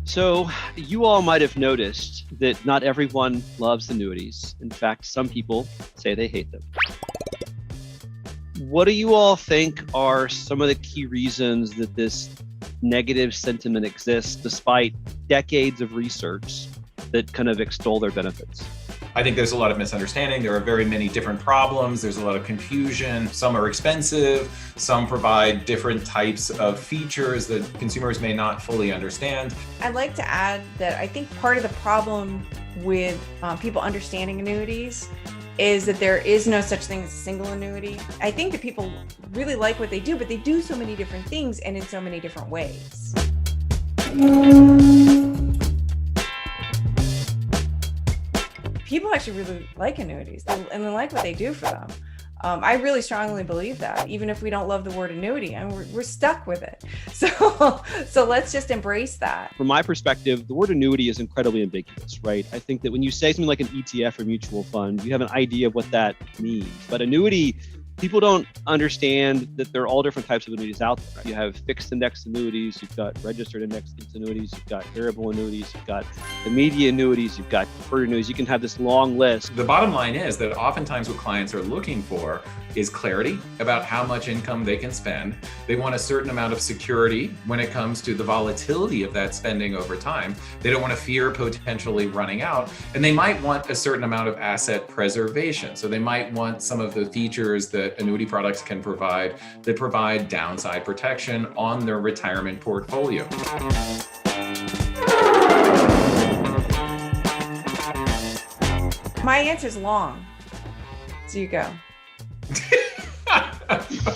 So you all might have noticed that not everyone loves annuities. In fact, some people say they hate them. What do you all think are some of the key reasons that this negative sentiment exists despite decades of research that kind of extol their benefits? I think there's a lot of misunderstanding. There are very many different problems. There's a lot of confusion. Some are expensive. Some provide different types of features that consumers may not fully understand. I'd like to add that I think part of the problem with people understanding annuities is that there is no such thing as a single annuity. I think that people really like what they do, but they do so many different things and in so many different ways. People actually really like annuities and they like what they do for them. I really strongly believe that, even if we don't love the word annuity, and we're stuck with it. So let's just embrace that. From my perspective, the word annuity is incredibly ambiguous, right? I think that when you say something like an ETF or mutual fund, you have an idea of what that means. But annuity, people don't understand that there are all different types of annuities out there. You have fixed index annuities, you've got registered index annuities, you've got variable annuities, you've got immediate annuities, you've got deferred annuities. You can have this long list. The bottom line is that oftentimes what clients are looking for is clarity about how much income they can spend. They want a certain amount of security when it comes to the volatility of that spending over time. They don't want to fear potentially running out, and they might want a certain amount of asset preservation. So they might want some of the features that annuity products can provide that provide downside protection on their retirement portfolio. My answer is long. So you go.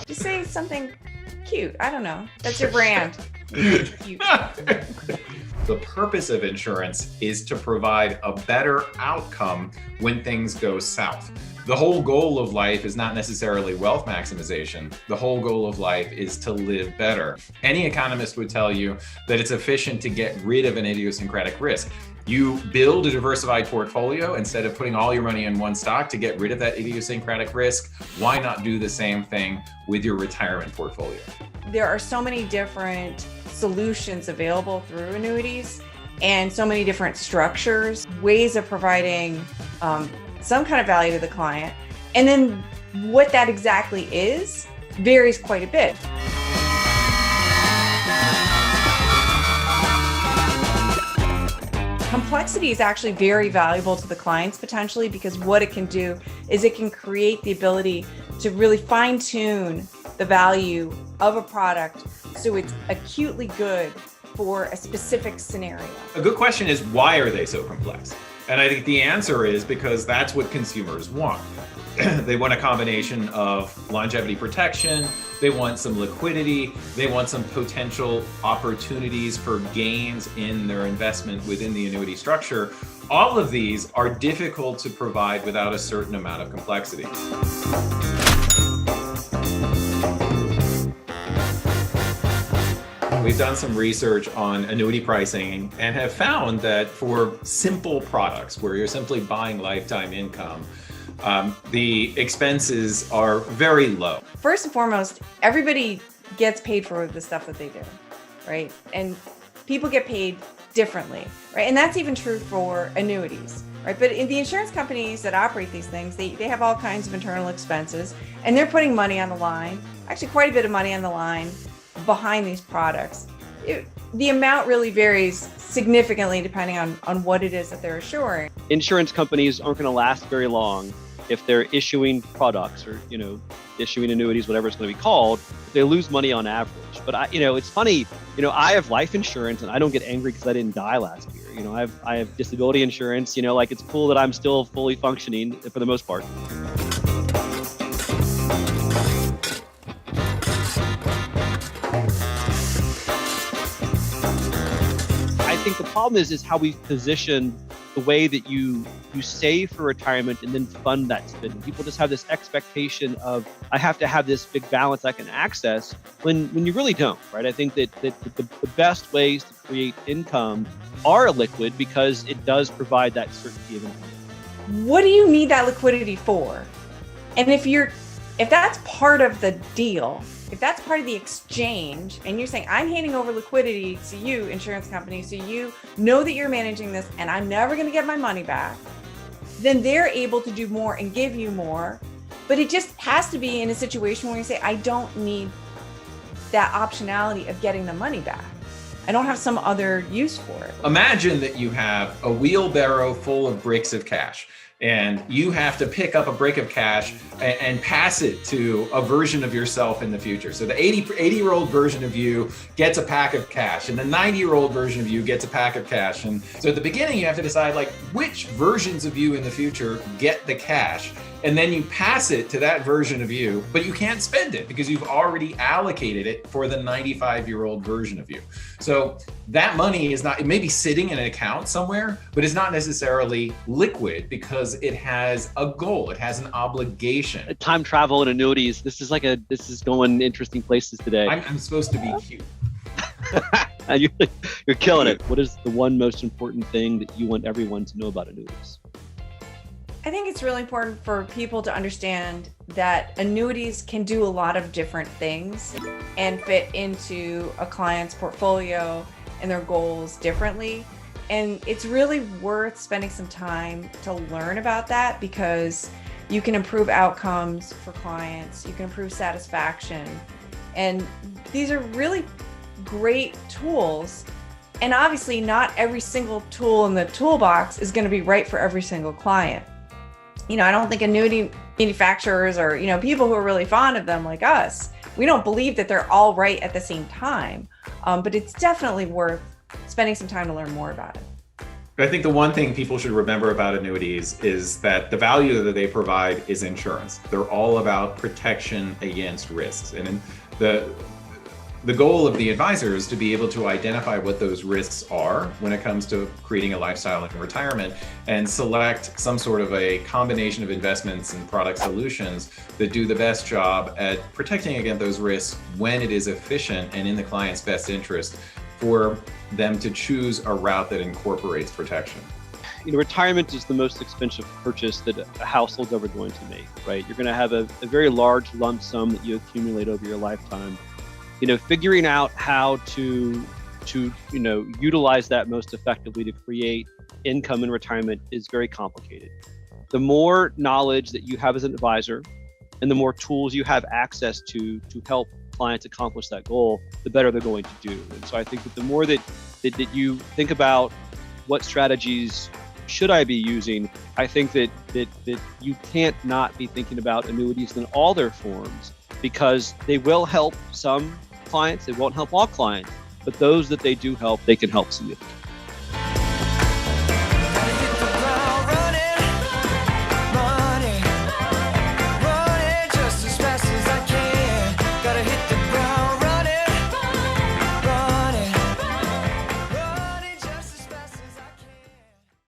Just say something cute. I don't know. That's your brand. Cute. The purpose of insurance is to provide a better outcome when things go south. The whole goal of life is not necessarily wealth maximization. The whole goal of life is to live better. Any economist would tell you that it's efficient to get rid of an idiosyncratic risk. You build a diversified portfolio instead of putting all your money in one stock to get rid of that idiosyncratic risk. Why not do the same thing with your retirement portfolio? There are so many different solutions available through annuities and so many different structures, ways of providing some kind of value to the client. And then what that exactly is varies quite a bit. Complexity is actually very valuable to the clients potentially, because what it can do is it can create the ability to really fine-tune the value of a product so it's acutely good for a specific scenario. A good question is, why are they so complex? And I think the answer is because that's what consumers want. They want a combination of longevity protection, they want some liquidity, they want some potential opportunities for gains in their investment within the annuity structure. All of these are difficult to provide without a certain amount of complexity. We've done some research on annuity pricing and have found that for simple products where you're simply buying lifetime income, the expenses are very low. First and foremost, everybody gets paid for the stuff that they do, right? And people get paid differently, right? And that's even true for annuities, right? But in the insurance companies that operate these things, they have all kinds of internal expenses, and they're putting money on the line, actually quite a bit of money on the line behind these products. The amount really varies significantly depending on what it is that they're assuring. Insurance Companies aren't going to last very long if they're issuing products or, issuing annuities, whatever it's going to be called. They lose money on average. But it's funny, I have life insurance and I don't get angry because I didn't die last year. I have disability insurance, it's cool that I'm still fully functioning for the most part. I think the problem is how we've positioned the way that you save for retirement and then fund that spending. People just have this expectation of, I have to have this big balance I can access when you really don't, right? I think that the best ways to create income are illiquid because it does provide that certainty of income. What do you need that liquidity for? And if that's part of the deal, if that's part of the exchange, and you're saying, I'm handing over liquidity to you, insurance company, so you know that you're managing this and I'm never going to get my money back, then they're able to do more and give you more. But it just has to be in a situation where you say, I don't need that optionality of getting the money back. I don't have some other use for it. Imagine that you have a wheelbarrow full of bricks of cash, and you have to pick up a brick of cash and pass it to a version of yourself in the future. So the 80-year-old version of you gets a pack of cash, and the 90-year-old version of you gets a pack of cash. And so at the beginning, you have to decide like which versions of you in the future get the cash. And then you pass it to that version of you, but you can't spend it because you've already allocated it for the 95-year-old version of you. So that money is not, it may be sitting in an account somewhere, but it's not necessarily liquid because it has a goal, it has an obligation. Time travel and annuities, this is going interesting places today. I'm supposed to be cute. You're killing it. What is the one most important thing that you want everyone to know about annuities? I think it's really important for people to understand that annuities can do a lot of different things and fit into a client's portfolio and their goals differently. And it's really worth spending some time to learn about that because you can improve outcomes for clients, you can improve satisfaction. And these are really great tools. And obviously not every single tool in the toolbox is going to be right for every single client. I don't think annuity manufacturers or, people who are really fond of them like us, we don't believe that they're all right at the same time. But it's definitely worth spending some time to learn more about it. I think the one thing people should remember about annuities is that the value that they provide is insurance. They're all about protection against risks. And the goal of the advisor is to be able to identify what those risks are when it comes to creating a lifestyle in retirement and select some sort of a combination of investments and product solutions that do the best job at protecting against those risks when it is efficient and in the client's best interest for them to choose a route that incorporates protection. Retirement is the most expensive purchase that a household's ever going to make, right? You're going to have a very large lump sum that you accumulate over your lifetime. Figuring out how to utilize that most effectively to create income in retirement is very complicated. The more knowledge that you have as an advisor and the more tools you have access to help clients accomplish that goal, the better they're going to do. And so I think that the more that you think about what strategies should I be using, I think that you can't not be thinking about annuities in all their forms because they will help some clients, they won't help all clients, but those that they do help, they can help significantly.